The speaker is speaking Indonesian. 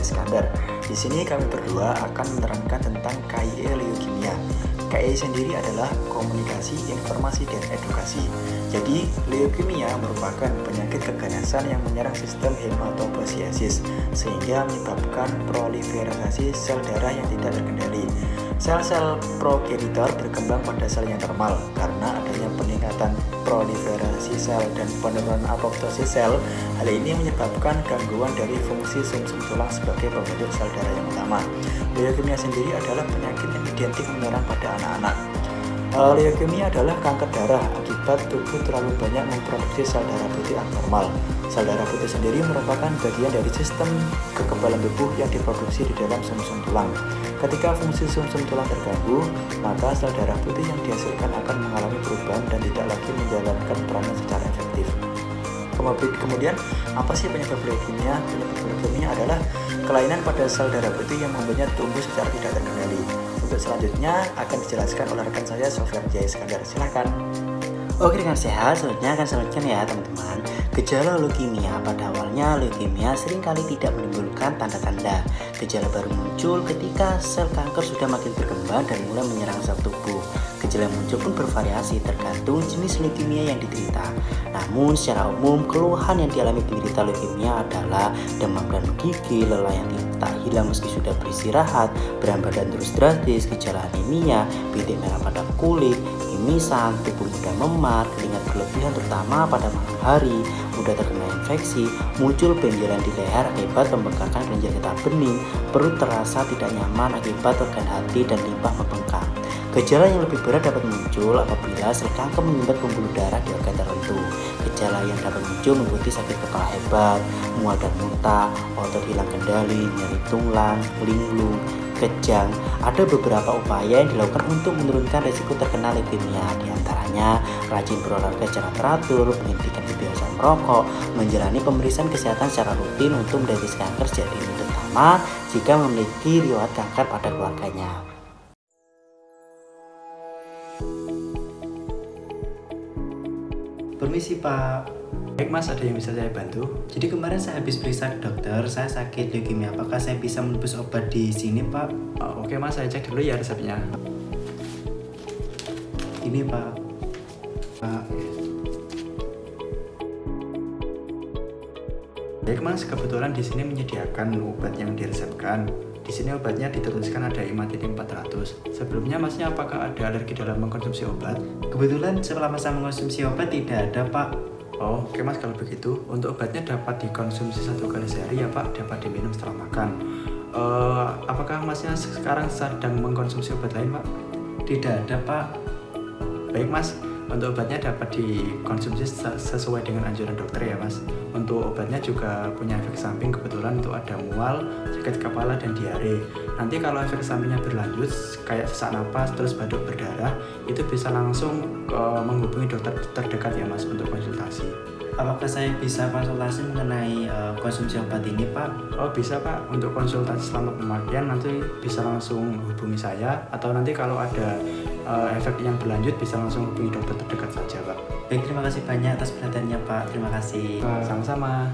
Iskandar. Di sini kami berdua akan menerangkan tentang KIE leukemia. KIE sendiri adalah komunikasi, informasi, dan edukasi. Jadi, leukemia merupakan penyakit keganasan yang menyerang sistem hematopoiesis sehingga menyebabkan proliferasi sel darah yang tidak terkendali. Sel-sel progenitor berkembang pada sel yang normal karena adanya peningkatan proliferasi sel dan penurunan apoptosis sel. Hal ini menyebabkan gangguan dari fungsi sumsum tulang sebagai pembentuk sel darah yang utama. Leukemia sendiri adalah penyakit yang identik menyerang pada anak-anak. Leukemia adalah kanker darah akibat tubuh terlalu banyak memproduksi sel darah putih abnormal. Sel darah putih sendiri merupakan bagian dari sistem kekebalan tubuh yang diproduksi di dalam sumsum tulang. Ketika fungsi sumsum tulang terganggu, maka sel darah putih yang dihasilkan akan mengalami perubahan dan tidak lagi menjalankan perannya secara efektif. Kemudian, apa sih penyebab leukemia? Penyebab leukemia adalah kelainan pada sel darah putih yang membuatnya tumbuh secara tidak terkendali. Untuk selanjutnya akan dijelaskan oleh rekan saya, Sofyan Jaya Iskandar. Silahkan. Oke rekan sehat, selanjutnya akan saya lanjutkan ya teman-teman. Gejala leukemia. Pada awalnya leukemia seringkali tidak menimbulkan tanda-tanda. Gejala baru muncul ketika sel kanker sudah makin berkembang dan mulai menyerang sel tubuh. Gejala yang muncul pun bervariasi tergantung jenis leukemia yang diderita. Namun secara umum keluhan yang dialami penderita leukemia adalah demam dan menggigil, lelah yang tak hilang meski sudah beristirahat, berat badan terus drastis, gejala anemia, bintik merah pada kulit, mimisan, tubuh mudah memar, keringat berlebihan terutama pada malam hari, mudah terkena infeksi, muncul benjolan di leher akibat pembengkakan kelenjar getah bening, perut terasa tidak nyaman akibat organ hati dan limpa membengkak. Gejala yang lebih berat dapat muncul apabila sel kanker menyumbat pembuluh darah di organ tertentu. Gejala yang dapat muncul meliputi sakit kepala hebat, mual dan muntah, otot hilang kendali, nyeri tulang, linglung, kejang. Ada beberapa upaya yang dilakukan untuk menurunkan risiko terkena leukemia, diantaranya rajin berolahraga secara teratur, menghentikan kebiasaan merokok, menjalani pemeriksaan kesehatan secara rutin untuk mendeteksi kanker sejak dini, terutama jika memiliki riwayat kanker pada keluarganya. Permisi Pak. Baik Mas, ada yang bisa saya bantu? Jadi kemarin saya habis periksa ke dokter, saya sakit leukemia. Apakah saya bisa menebus obat di sini Pak? Oke Mas, saya cek dulu ya resepnya. Ini Pak. Baik Mas, kebetulan di sini menyediakan obat yang diresepkan. Di sini obatnya dituliskan ada imatinib 400. Sebelumnya Masnya apakah ada alergi dalam mengkonsumsi obat? Kebetulan selama saya mengkonsumsi obat tidak ada Pak. Oke Mas, kalau begitu untuk obatnya dapat dikonsumsi 1 kali sehari ya Pak, dapat diminum setelah makan. Apakah Masnya sekarang sedang mengkonsumsi obat lain Pak? Tidak ada Pak. Baik Mas, untuk obatnya dapat dikonsumsi sesuai dengan anjuran dokter ya Mas. Untuk obatnya juga punya efek samping, kebetulan untuk ada mual, sakit kepala, dan diare. Nanti kalau efek sampingnya berlanjut kayak sesak napas terus batuk berdarah, itu bisa langsung menghubungi dokter terdekat ya Mas untuk konsultasi. Apakah saya bisa konsultasi mengenai konsumsi obat ini Pak? Oh bisa Pak, untuk konsultasi selama pemakaian nanti bisa langsung hubungi saya, atau nanti kalau ada efek yang berlanjut bisa langsung hubungi dokter terdekat saja Pak. Baik, terima kasih banyak atas perhatiannya Pak. Terima kasih. Sama-sama.